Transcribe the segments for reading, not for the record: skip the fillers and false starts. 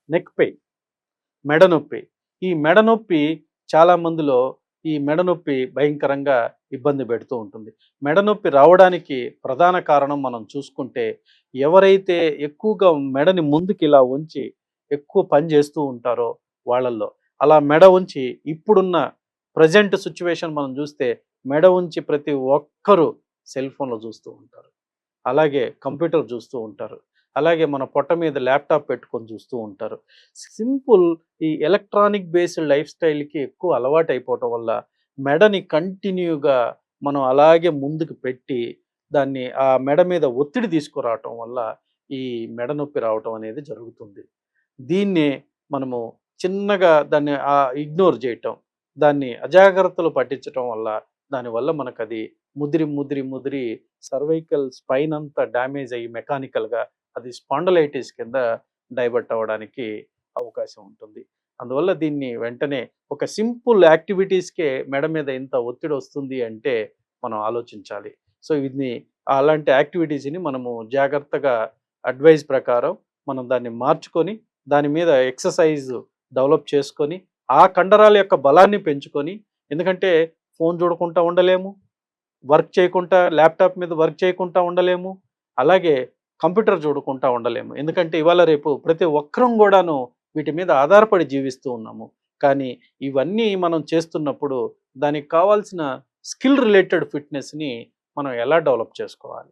Neck pain, మెడ నొప్పి. ఈ మెడ నొప్పి చాలా మందిలో ఈ మెడ నొప్పి భయంకరంగా ఇబ్బంది పెడుతూ ఉంటుంది. మెడ నొప్పి రావడానికి ప్రధాన కారణం మనం చూసుకుంటే, ఎవరైతే ఎక్కువగా మెడని ముందుకి ఇలా ఉంచి ఎక్కువ పని చేస్తూ ఉంటారో వాళ్ళల్లో. అలా మెడ ఉంచి ఇప్పుడున్న ప్రెజెంట్ సిట్యుయేషన్ మనం చూస్తే మెడ ఉంచి ప్రతి ఒక్కరూ సెల్ ఫోన్‌లో చూస్తూ ఉంటారు. అలాగే కంప్యూటర్ చూస్తూ ఉంటారు. అలాగే మన పొట్ట మీద ల్యాప్‌టాప్ పెట్టుకొని చూస్తూ ఉంటారు. సింపుల్ ఈ ఎలక్ట్రానిక్ బేస్డ్ లైఫ్ స్టైల్‌కి ఎక్కువ అలవాటైపోవటం వల్ల మెడని కంటిన్యూగా మనం అలాగే ముందుకు పెట్టి దాన్ని ఆ మెడ మీద ఒత్తిడి తీసుకురావటం వల్ల ఈ మెడ నొప్పి రావటం అనేది జరుగుతుంది. దీన్నే మనము చిన్నగా దాన్ని ఇగ్నోర్ చేయటం, దాన్ని అజాగ్రత్తలు పట్టించటం వల్ల దానివల్ల మనకది ముదిరి సర్వైకల్ స్పైన్ అంతా డ్యామేజ్ అయ్యి మెకానికల్‌గా అది స్పాండిలైటిస్ కింద డైవర్ట్ అవ్వడానికి అవకాశం ఉంటుంది. అందువల్ల దీన్ని వెంటనే ఒక సింపుల్ యాక్టివిటీస్‌కే మెడ మీద ఇంత ఒత్తిడొస్తుంది అంటే మనం ఆలోచించాలి. సో, అలాంటి యాక్టివిటీస్‌ని మనము జాగ్రత్తగా అడ్వైస్ ప్రకారం మనం దాన్ని మార్చుకొని, దాని మీద ఎక్సర్‌సైజ్ డెవలప్ చేసుకొని, ఆ కండరాల యొక్క బలాన్ని పెంచుకొని ఎందుకంటే ఫోను చూడకుండా ఉండలేము. వర్క్ చేయకుండా ల్యాప్‌టాప్ మీద వర్క్ చేయకుండా ఉండలేము. అలాగే కంప్యూటర్ చూడకుండా ఉండలేము. ఎందుకంటే ఇవాళ రేపు ప్రతి ఒక్కరం గూడాను వీటి మీద ఆధారపడి జీవిస్తూ ఉన్నాము. కానీ ఇవన్నీ మనం చేస్తున్నప్పుడు దానికి కావాల్సిన స్కిల్ రిలేటెడ్ ఫిట్‌నెస్‌ని మనం ఎలా డెవలప్ చేసుకోవాలి?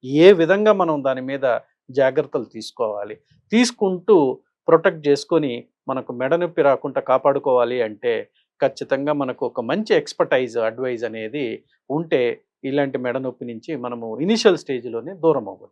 ఏ విధంగా మనం దాని మీద జాగ్రత్తలు తీసుకోవాలి? తీసుకుంటూ ప్రొటెక్ట్ చేసుకొని మనకు మెడ నొప్పి రాకుండా కాపాడుకోవాలి అంటే ఖచ్చితంగా మనకు ఒక మంచి అడ్వైజ్ అనేది ఉంటే ఇలాంటి మెడ నొప్పి నుంచి మనము ఇనీషియల్ స్టేజ్‌లోనే దూరం అవ్వచ్చు.